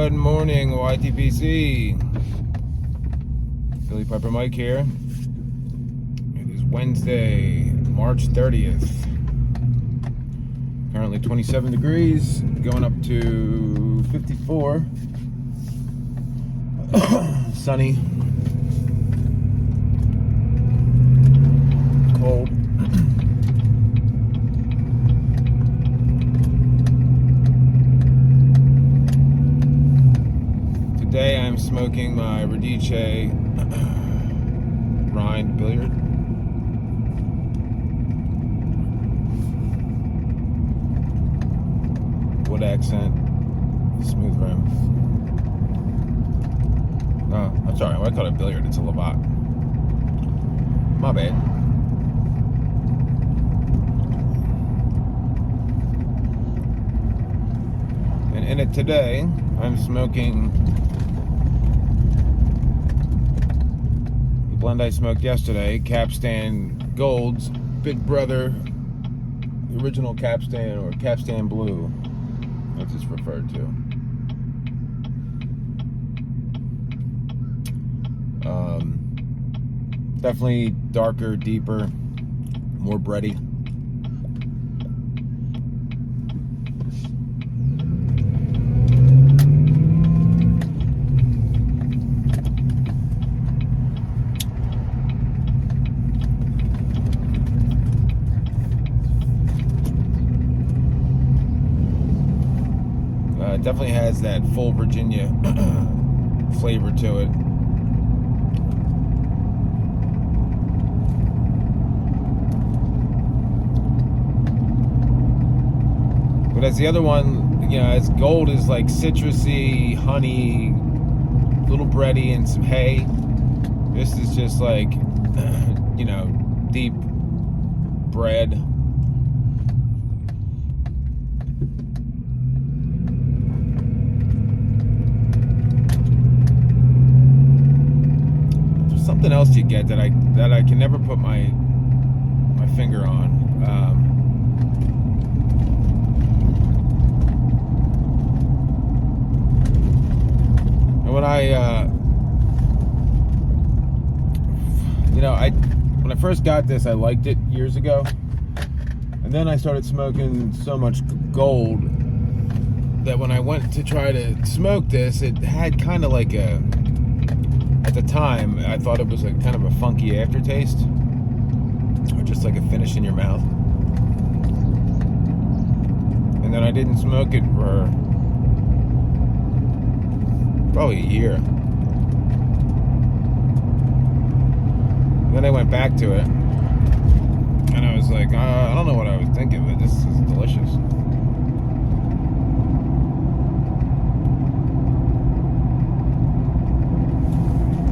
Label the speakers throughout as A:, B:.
A: Good morning, YTPC. Philly Piper Mike here. It is Wednesday, March 30th. Currently 27 degrees, going up to 54. Sunny. Cold. Today I'm smoking my Radice rind billiard. Wood accent, smooth rim. Oh, I'm sorry, I call it billiard, it's a Labatt. My bad. And in it today, I'm smoking the blend I smoked yesterday, Capstan Gold's Big Brother, the original Capstan, or Capstan Blue, as it's referred to. Definitely darker, deeper, more bready. It definitely has that full Virginia flavor to it. But as the other one, you know, as Gold is like citrusy, honey, little bready, and some hay. This is just like, you know, deep bread. There's something else you get that I can never put my finger on. When when I first got this, I liked it years ago, and then I started smoking so much Gold that when I went to try to smoke this, it had kind of like a, at the time, I thought it was like kind of a funky aftertaste, or just like a finish in your mouth. And then I didn't smoke it for probably a year. Then I went back to it, and I was like, I don't know what I was thinking, but this is delicious.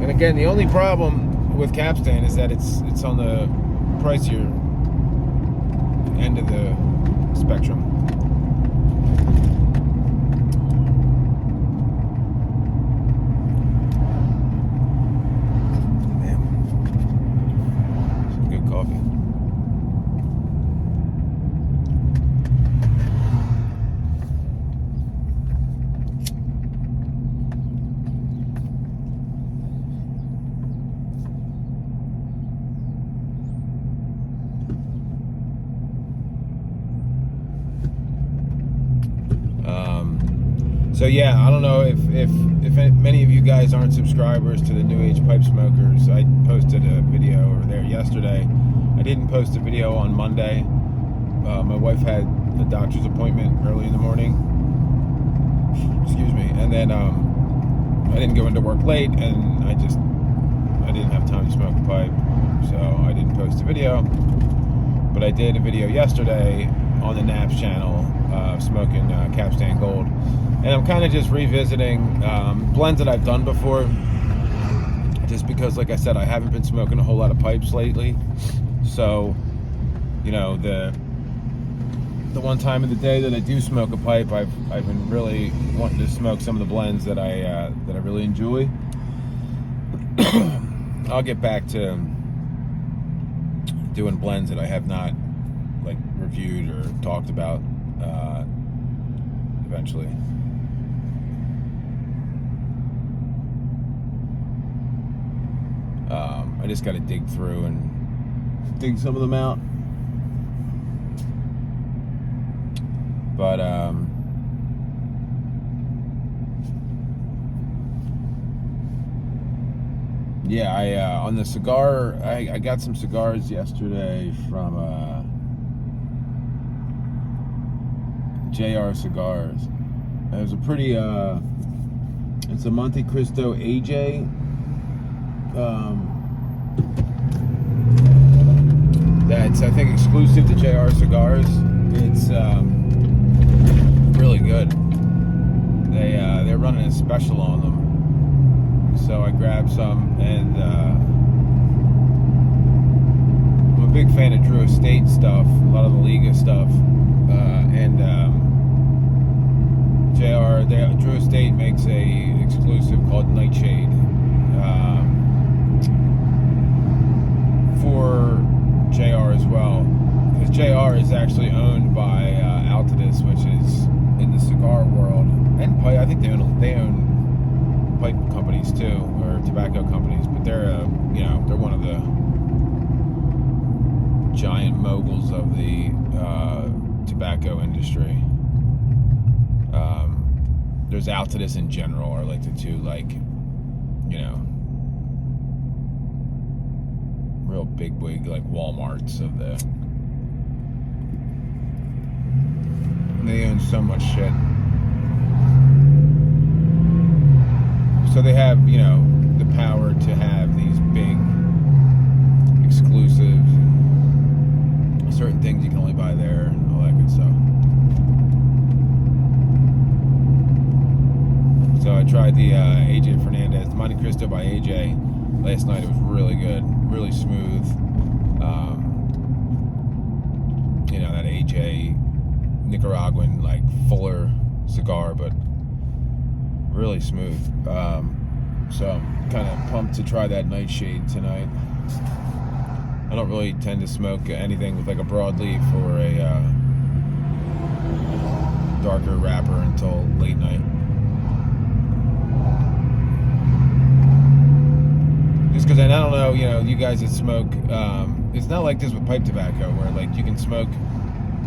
A: And again, the only problem with Capstan is that it's on the pricier end of the spectrum. So yeah, I don't know if many of you guys aren't subscribers to the New Age Pipe Smokers. I posted a video over there yesterday. I didn't post a video on Monday. My wife had a doctor's appointment early in the morning. Excuse me. And then I didn't go into work late, and I didn't have time to smoke a pipe, so I didn't post a video. But I did a video yesterday on the Naps channel smoking Capstan Gold. And I'm kind of just revisiting blends that I've done before, just because, like I said, I haven't been smoking a whole lot of pipes lately. So, you know, the one time of the day that I do smoke a pipe, I've been really wanting to smoke some of the blends that I really enjoy. I'll get back to doing blends that I have not like reviewed or talked about eventually. I just got to dig through and dig some of them out. But yeah, I on the cigar, I got some cigars yesterday from JR Cigars. It was a pretty it's a Monte Cristo AJ. That's, I think, exclusive to JR Cigars. It's really good. They're running a special on them, so I grabbed some, and I'm a big fan of Drew Estate stuff, a lot of the Liga stuff, and Drew Estate makes a exclusive called Nightshade for JR as well, because JR is actually owned by Altadis, which is in the cigar world, and I think they own pipe companies too, or tobacco companies, but they're they're one of the giant moguls of the tobacco industry. There's Altadis in general, are like the two, like, real bigwig, like Walmarts of the. They own so much shit. So they have, the power to have these big exclusives, certain things you can only buy there, and all that good stuff. So I tried the AJ Fernandez, the Monte Cristo by AJ last night. It was really good, really smooth. That AJ Nicaraguan, like, fuller cigar, but really smooth. So I'm kind of pumped to try that Nightshade tonight. I don't really tend to smoke anything with like a broadleaf or a darker wrapper until late night. Just because I don't know, you guys that smoke, it's not like this with pipe tobacco where, like, you can smoke,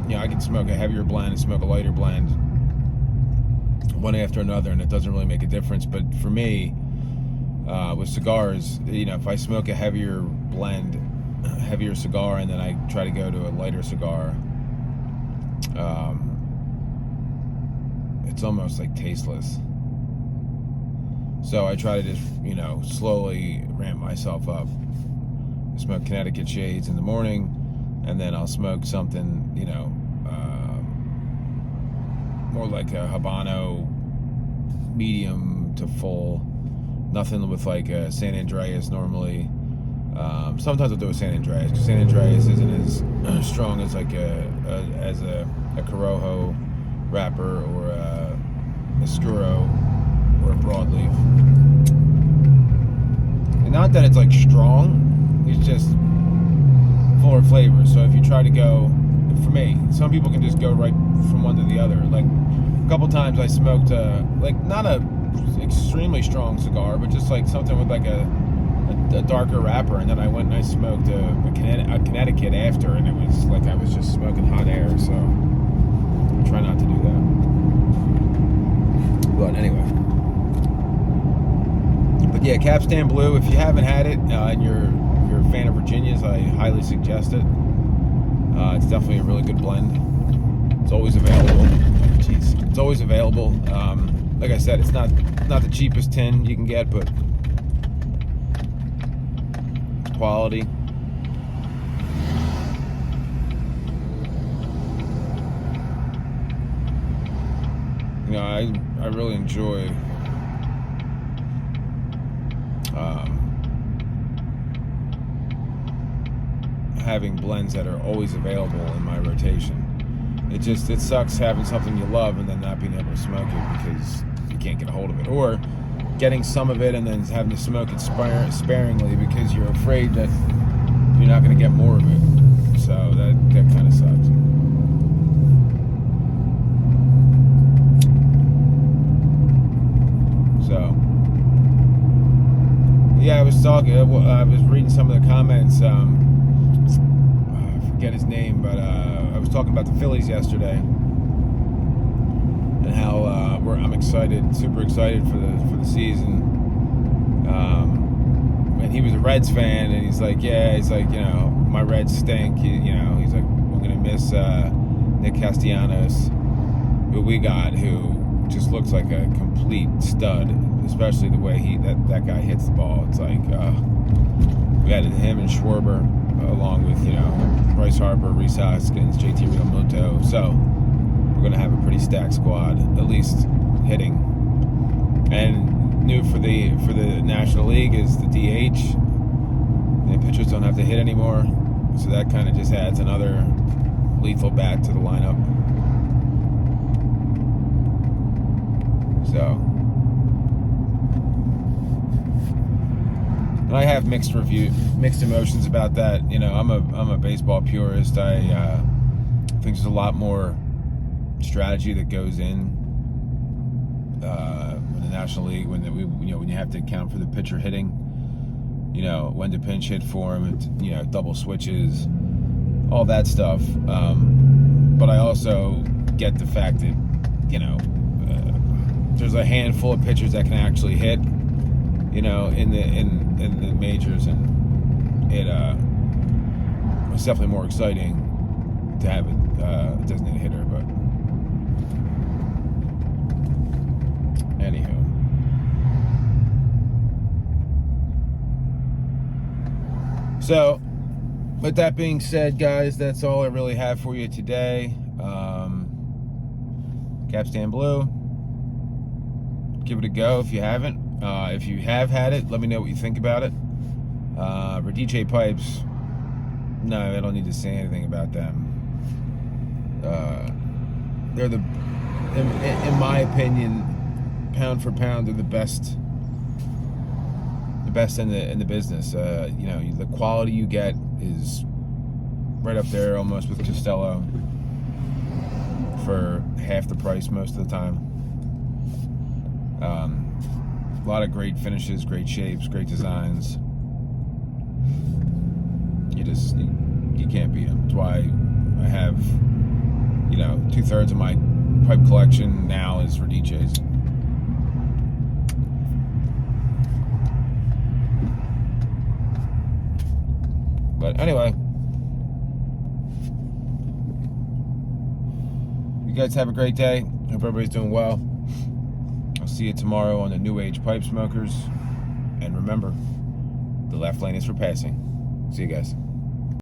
A: I can smoke a heavier blend and smoke a lighter blend one after another, and it doesn't really make a difference. But for me, with cigars, if I smoke a heavier blend, heavier cigar, and then I try to go to a lighter cigar, it's almost like tasteless. So I try to just, slowly ramp myself up. I smoke Connecticut Shades in the morning, and then I'll smoke something, more like a Habano, medium to full. Nothing with like a San Andreas normally. Sometimes I'll do a San Andreas, because San Andreas isn't as strong as like a Corojo wrapper or a Escuro or a broadleaf. And not that it's like strong, it's just fuller flavor. So if you try to go, for me, some people can just go right from one to the other. Like a couple times I smoked like not a extremely strong cigar, but just like something with like a darker wrapper, and then I went and I smoked a Connecticut after, and it was like I was just smoking hot air. So I try not to do that. But anyway. But yeah, Capstan Blue, if you haven't had it and you're a fan of Virginia's, I highly suggest it. It's definitely a really good blend. It's always available. Jeez, it's always available. Like I said, it's not the cheapest tin you can get, but it's quality. I really enjoy having blends that are always available in my rotation. It sucks having something you love and then not being able to smoke it because you can't get a hold of it, or getting some of it and then having to smoke it sparingly because you're afraid that you're not going to get more of it. So that kind of sucks. So yeah, I was reading some of the comments. I forget his name, but I was talking about the Phillies yesterday and how I'm excited, super excited for the season. And he was a Reds fan, and he's like, my Reds stink. He's like, we're gonna miss Nick Castellanos, who we got, who just looks like a complete stud, especially the way that guy hits the ball. It's like we added him and Schwarber, along with Bryce Harper, Rhys Hoskins, JT Realmuto. So we're gonna have a pretty stacked squad, at least hitting. And new for the National League is the DH. The pitchers don't have to hit anymore, so that kind of just adds another lethal bat to the lineup. So, and I have mixed emotions about that. I'm a baseball purist. I think there's a lot more strategy that goes in in the National League when you have to account for the pitcher hitting. When to pinch hit for him, and, double switches, all that stuff. But I also get the fact that there's a handful of pitchers that can actually hit, in the majors, and it's definitely more exciting to have a designated hitter. But anywho, so with that being said, guys, that's all I really have for you today. Capstan Blue. Give it a go if you haven't. If you have had it, let me know what you think about it. Radice pipes, no, I don't need to say anything about them. They're in my opinion, pound for pound, they're the best in the business. The quality you get is right up there, almost with Costello, for half the price most of the time. A lot of great finishes, great shapes, great designs. You can't beat them. That's why I have 2/3 of my pipe collection now is Radices. But anyway, you guys have a great day. Hope everybody's doing well. I'll see you tomorrow on the New Age Pipe Smokers. And remember, the left lane is for passing. See you guys.